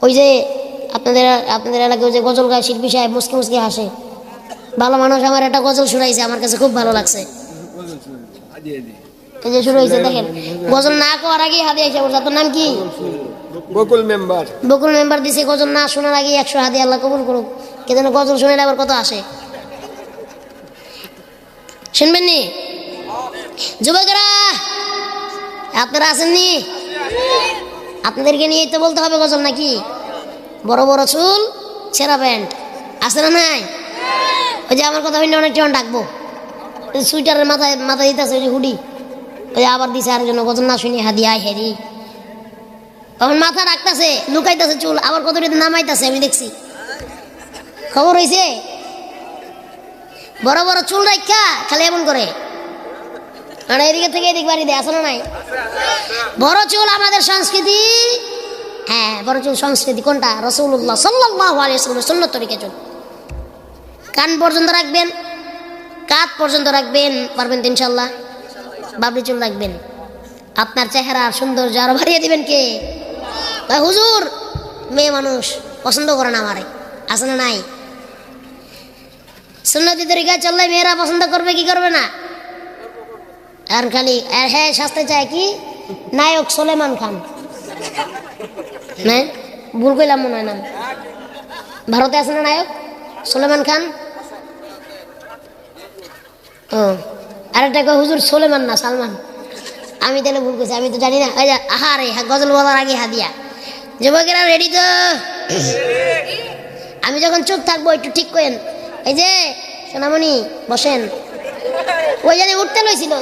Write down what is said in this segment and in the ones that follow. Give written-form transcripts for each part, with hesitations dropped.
ওই যে আপনাদের আপনাদের এলাকায় ওই যে গজল গায় শিল্পী সাহেব মুসকি মুসকি হাসে, ভালো মানুষ, আমার একটা গজল শুনাইছে, আমার কাছে খুব ভালো লাগছে। এই যে শুরু হয়েছে দেখেন, গজল না করার আগে হাদিয়া এসে বলছে। আপনার নাম কি? বকুল মেম্বার। বকুল মেম্বার দিছে গজল না শোনার আগে 100 হাদিয়া, আল্লাহ কবুল করুক। কে যেন গজল শুনে আবার কত আসে শুনবেন নি? যুবকেরা আপনারা আসেননি? আপনাদেরকে নিয়েই তো বলতে হবে গজল নাকি? বড় বড় চুল, ছেঁড়া প্যান্ট, আছে না নাই? ওই যে আমার কথা হইলে অনেক জন ডাকবো, সুইটারের মাথায় মাথা দিতেছে, ওই যে হুডি, ওই আবার দিছে আরেকজন গজল না শুনি হাদিয়া হেরি। তখন মাথা রাখতেছে, লুকাইতেছে চুল, আবার কত নামাইতেছে, আমি দেখছি, খবর হয়েছে। বড় বড় চুল রাখা খালি এমন করে, আর এদিকে থেকে এদিক বাড়ি দেয়, আসলে নাই? বড় চুল আমাদের সংস্কৃতি। হ্যাঁ, বড় চুল সংস্কৃতি। কোনটা? রাসূলুল্লাহ সাল্লাল্লাহু আলাইহি ওয়াসাল্লামের সুন্নাত তরিকা চুল। কান পর্যন্ত রাখবেন, কাঁধ পর্যন্ত রাখবেন, পারবেন তো ইনশাল্লাহ। বাবরি চুল রাখবেন, আপনার চেহারা সৌন্দর্য আরো বাড়িয়ে দিবেন কে? হুজুর, মেয়ে মানুষ পছন্দ করে না আমারে, আছে না নাই? সুন্নতি তরিকায় চললে মেয়েরা পছন্দ করবে কি করবে না? আর খালি হ্যাঁ শাস্তে চায় কি? নায়ক সুলেমান খান, না ভুল কইলাম মনে হয় নাম, ভারতে আছে না নায়ক সুলেমান খান? ও আরেকটা কয় হুজুর সুলেমান না সালমান। আমি তাহলে ভুল করছি, আমি তো জানি না। আহারে গজল বলার আগে হাদিয়া। যুবকেরা রেডি তো? আমি যখন চুপ থাকবো একটু ঠিক করেন। এই যে সোনামণি বসেন, ওই জানি উঠতে লইছিল,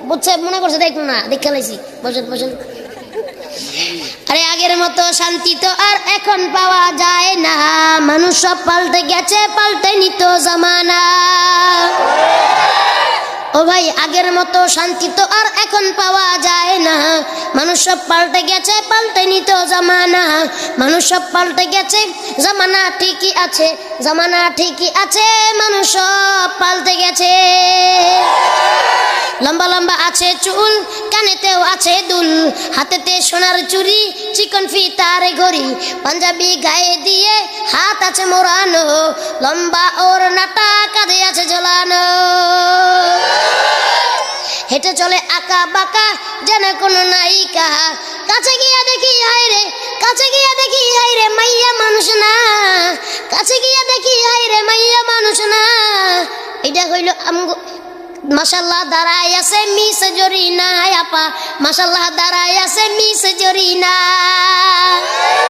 বুঝছে মনে করছে দেখুন না, দেখা লাইছি, বসেন বসেন। আরে আগের মতো শান্তি তো আর এখন পাওয়া যায় না, মানুষ সব পাল্টে গেছে, পাল্টে নিত জামানা। ও ভাই, আগের মতো শান্তি তো আর এখন পাওয়া যায় না, মানুষ সব পাল্টে গেছে, পাল্টে নিত জামানা। মানুষ সব পাল্টে গেছে, জামানা ঠিকই আছে, জামানা ঠিকই আছে, মানুষ সব পাল্টে গেছে। লম্বা লম্বা আছে চুল, কানেতেও আছে দুল, হাতেতে সোনার চুড়ি, চিকন ফিতার ঘড়ি, পাঞ্জাবি গায়ে দিয়ে হাত আছে মোড়ানো, লম্বা ওর নাটা কাঁধে আছে ঝোলানো। হেঁটে চলে আঁকা বাঁকা যেন কোনো নায়িকা, কাছে গিয়া দেখি হায় রে, কাছে গিয়া দেখি হায় রে মাইয়া মানুষ না, কাছে গিয়া দেখি হায় রে মাইয়া মানুষ না। এটা হইল মাশাল্লাহ দাঁড়ায় আছে মিস জরিনা আপা, মাশাল্লাহ দাঁড়ায় আছে মিস জরিনা।